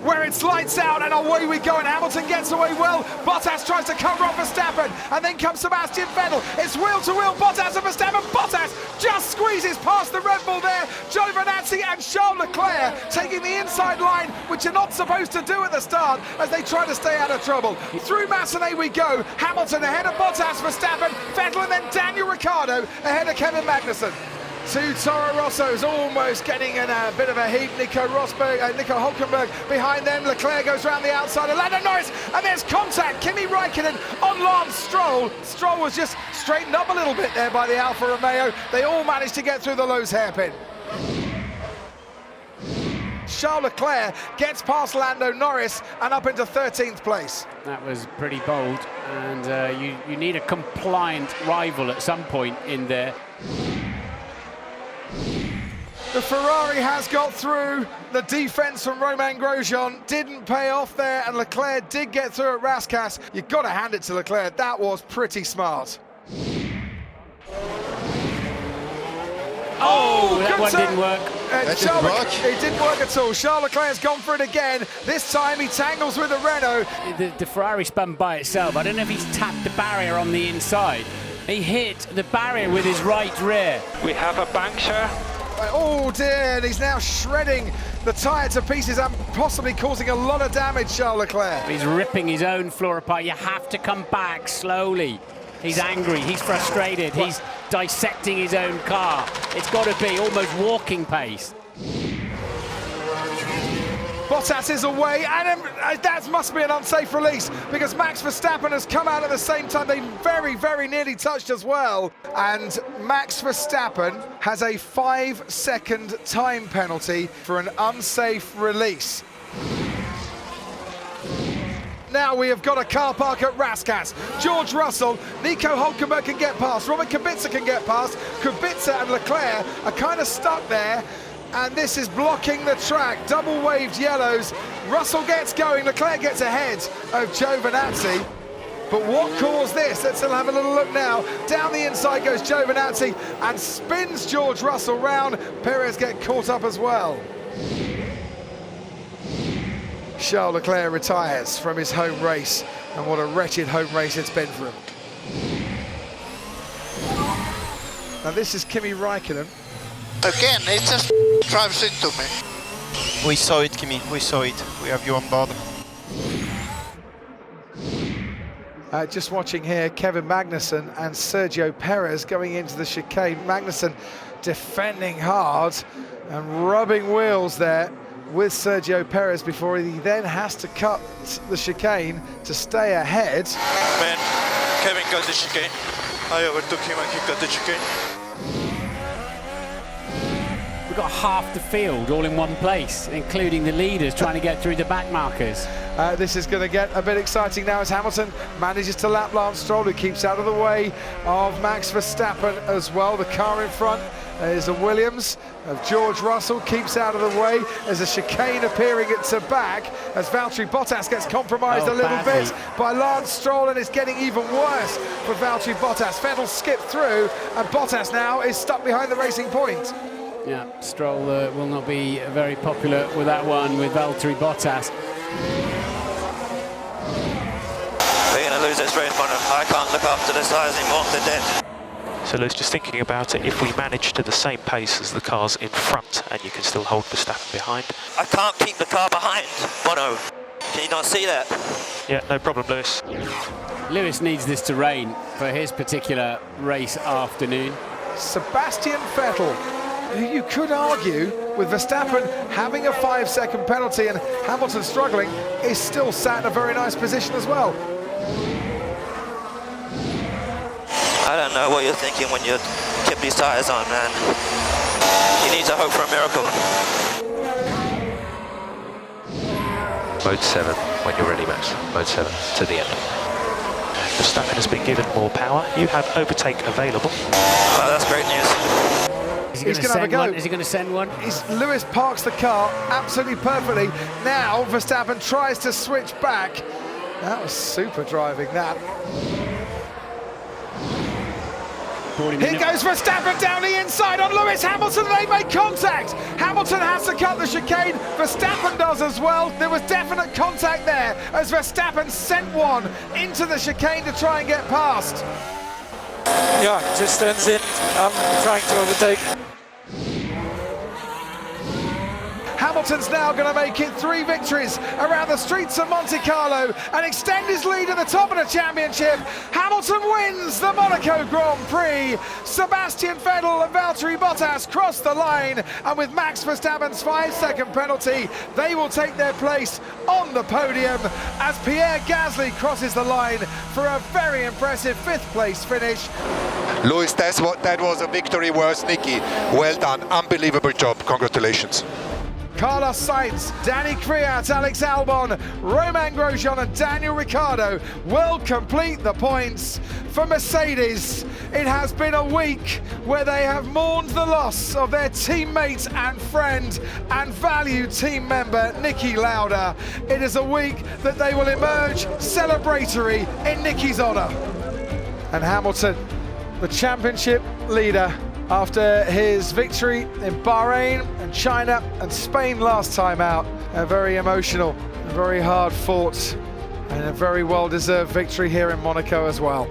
where it's lights out and away we go, and Hamilton gets away well. Bottas tries to cover off Verstappen, and then comes Sebastian Vettel. It's wheel to wheel, Bottas and Verstappen. Bottas just squeezes past the Red Bull there. Giovinazzi and Charles Leclerc taking the inside line, which you're not supposed to do at the start, as they try to stay out of trouble. Through Massenet we go. Hamilton ahead of Bottas, Verstappen, Vettel, and then Daniel Ricciardo ahead of Kevin Magnussen. Two Toro Rossos almost getting in a bit of a heap. Nico Hülkenberg behind them. Leclerc goes round the outside of Lando Norris, and there's contact. Kimi Räikkönen on Lance Stroll. Stroll was just straightened up a little bit there by the Alfa Romeo. They all managed to get through the Lowe's hairpin. Charles Leclerc gets past Lando Norris and up into 13th place. That was pretty bold, and you need a compliant rival at some point in there. The Ferrari has got through. The defence from Romain Grosjean didn't pay off there, and Leclerc did get through at Rascasse. You've got to hand it to Leclerc. That was pretty smart. Oh, that one didn't work. It didn't work at all. Charles Leclerc's gone for it again. This time he tangles with the Renault. The Ferrari spun by itself. I don't know if he's tapped the barrier on the inside. He hit the barrier with his right rear. We have a puncture. Oh dear, and he's now shredding the tyre to pieces and possibly causing a lot of damage, Charles Leclerc. He's ripping his own floor apart. You have to come back slowly. He's angry, he's frustrated, he's dissecting his own car. It's got to be almost walking pace. Bottas is away, and that must be an unsafe release, because Max Verstappen has come out at the same time. They very, very nearly touched as well. And Max Verstappen has a 5-second time penalty for an unsafe release. Now we have got a car park at Rascasse. George Russell, Nico Hülkenberg can get past, Robert Kubica can get past. Kubica and Leclerc are kind of stuck there, and this is blocking the track. Double waved yellows. Russell gets going, Leclerc gets ahead of Giovinazzi. But what caused this? Let's have a little look now. Down the inside goes Giovinazzi and spins George Russell round. Perez get caught up as well. Charles Leclerc retires from his home race, and what a wretched home race it's been for him. Now this is Kimi Räikkönen. Again, it just drives into me. We saw it, Kimi, we saw it. We have you on board. Just watching here, Kevin Magnussen and Sergio Perez going into the chicane. Magnussen defending hard and rubbing wheels there with Sergio Perez before he then has to cut the chicane to stay ahead. Man, Kevin got the chicane. I overtook him and he got the chicane. We've got half the field all in one place, including the leaders trying to get through the back markers. This is going to get a bit exciting now as Hamilton manages to lap Lance Stroll, who keeps out of the way of Max Verstappen as well. The car in front is a Williams of George Russell, keeps out of the way. There's a chicane appearing at the back as Valtteri Bottas gets compromised a little bit by Lance Stroll, and it's getting even worse for Valtteri Bottas. Vettel skipped through, and Bottas now is stuck behind the racing point. Yeah, Stroll will not be very popular with that one with Valtteri Bottas. We're going to lose this race, Monaco. I can't look after the tyres anymore, they're dead. So Lewis, just thinking about it, if we manage to the same pace as the cars in front and you can still hold Verstappen behind. I can't keep the car behind, Mono. Can you not see that? Yeah, no problem, Lewis. Lewis needs this to rain for his particular race afternoon. Sebastian Vettel, who you could argue, with Verstappen having a 5-second penalty and Hamilton struggling, is still sat in a very nice position as well. I don't know what you're thinking when you keep these tyres on, man. You need to hope for a miracle. Mode 7, when you're ready, Max. Mode 7, to the end. Verstappen has been given more power. You have overtake available. Oh, that's great news. Is he going to send one? Is he going to send one? Lewis parks the car absolutely perfectly. Now Verstappen tries to switch back. That was super driving, that. supporting Here him. goes Verstappen down the inside on Lewis Hamilton. They make contact. Hamilton has to cut the chicane. Verstappen does as well. There was definite contact there as Verstappen sent one into the chicane to try and get past. Yeah, just ends in trying to overtake. Hamilton's now going to make it 3 victories around the streets of Monte Carlo and extend his lead at the top of the championship. Hamilton wins the Monaco Grand Prix. Sebastian Vettel and Valtteri Bottas cross the line, and with Max Verstappen's 5-second penalty, they will take their place on the podium as Pierre Gasly crosses the line for a very impressive 5th place finish. Lewis, that was a victory worth Nicky. Well done, unbelievable job, congratulations. Carlos Sainz, Danny Kvyat, Alex Albon, Romain Grosjean and Daniel Ricciardo will complete the points for Mercedes. It has been a week where they have mourned the loss of their teammate and friend and valued team member Niki Lauda. It is a week that they will emerge celebratory in Niki's honour. And Hamilton, the championship leader, after his victory in Bahrain and China and Spain last time out. A very emotional, a very hard fought and a very well-deserved victory here in Monaco as well.